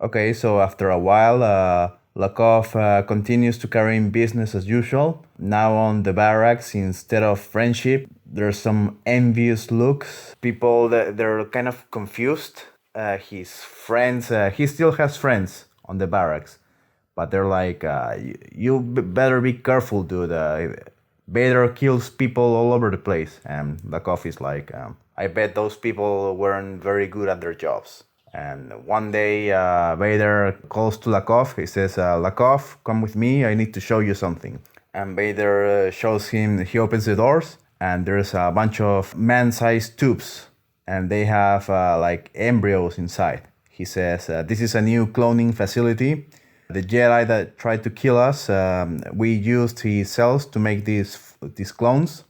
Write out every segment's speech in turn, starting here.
Okay, so after a while, Lekauf continues to carry in business as usual. Now on the barracks, instead of friendship, there's some envious looks. People that they're kind of confused. His friends, he still has friends on the barracks, but they're like, you better be careful, dude. Vader kills people all over the place. And Lekauf is like, I bet those people weren't very good at their jobs. And one day, Vader calls to Lekauf. He says, Lekauf, come with me. I need to show you something. And Vader shows him, he opens the doors, and there's a bunch of man-sized tubes. And they have like embryos inside. He says, this is a new cloning facility. The Jedi that tried to kill us, we used his cells to make these clones.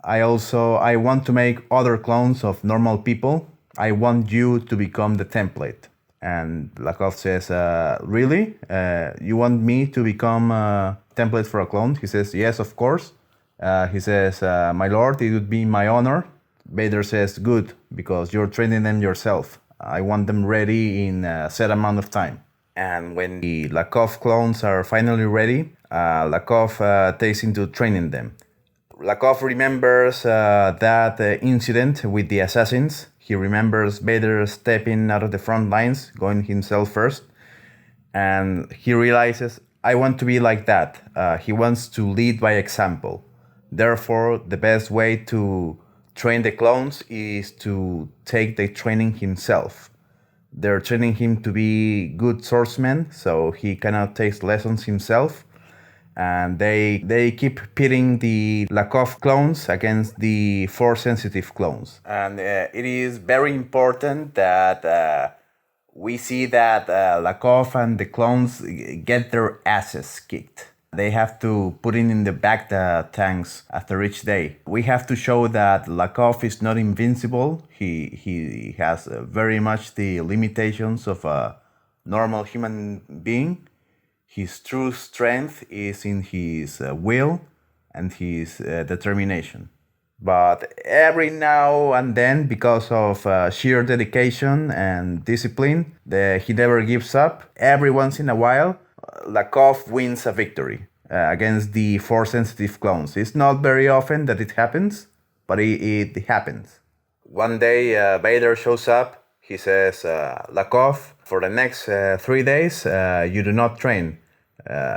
I want to make other clones of normal people. I want you to become the template. And Lekauf says, really? You want me to become a template for a clone? He says, yes, of course. He says, my lord, it would be my honor. Vader says, good, because you're training them yourself. I want them ready in a set amount of time. And when the Lekauf clones are finally ready, Lekauf takes into training them. Lekauf remembers that incident with the assassins. He remembers Vader stepping out of the front lines, going himself first. And he realizes, I want to be like that. He wants to lead by example. Therefore, the best way to train the clones is to take the training himself. They're training him to be good swordsmen, so he cannot take lessons himself. And they keep pitting the Lekauf clones against the Force-sensitive clones. And it is very important that we see that Lekauf and the clones get their asses kicked. They have to put in the back the tanks after each day. We have to show that Lekauf is not invincible. He has very much the limitations of a normal human being. His true strength is in his will and his determination. But every now and then, because of sheer dedication and discipline, he never gives up. Every once in a while, Lekauf wins a victory against the Force-sensitive clones. It's not very often that it happens, but it happens. One day, Vader shows up. He says, Lekauf, for the next 3 days, you do not train.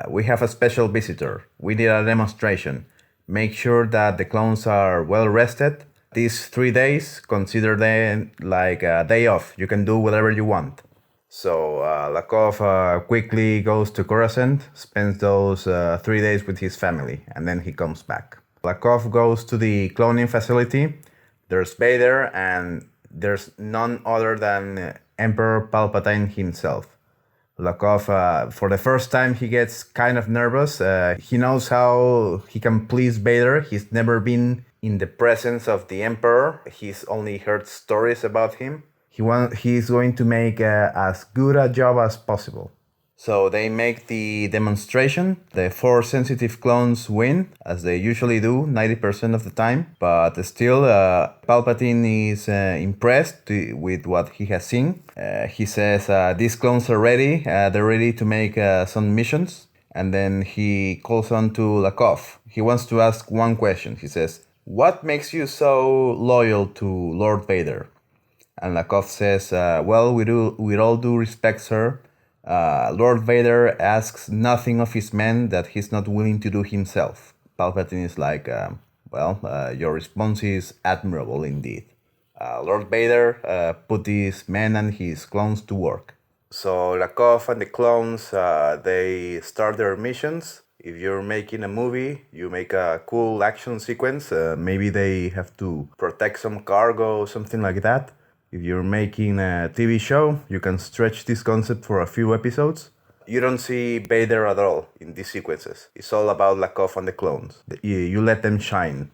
We have a special visitor. We need a demonstration. Make sure that the clones are well rested. These 3 days, consider them like a day off. You can do whatever you want. So Lekauf quickly goes to Coruscant, spends those 3 days with his family, and then he comes back. Lekauf goes to the cloning facility. There's Vader, and there's none other than Emperor Palpatine himself. Lekauf, for the first time, he gets kind of nervous. He knows how he can please Vader. He's never been in the presence of the Emperor. He's only heard stories about him. He's going to make as good a job as possible. So they make the demonstration. The Force-sensitive clones win, as they usually do, 90% of the time. But still, Palpatine is impressed with what he has seen. He says, these clones are ready. They're ready to make some missions. And then he calls on to Lekauf. He wants to ask one question. He says, what makes you so loyal to Lord Vader? And Lekauf says, well, with all due respect, sir, Lord Vader asks nothing of his men that he's not willing to do himself. Palpatine is like, your response is admirable indeed. Lord Vader put his men and his clones to work. So Lekauf and the clones, they start their missions. If you're making a movie, you make a cool action sequence. Maybe they have to protect some cargo, something like that. If you're making a TV show, you can stretch this concept for a few episodes. You don't see Vader at all in these sequences. It's all about Lekauf and the clones. You let them shine.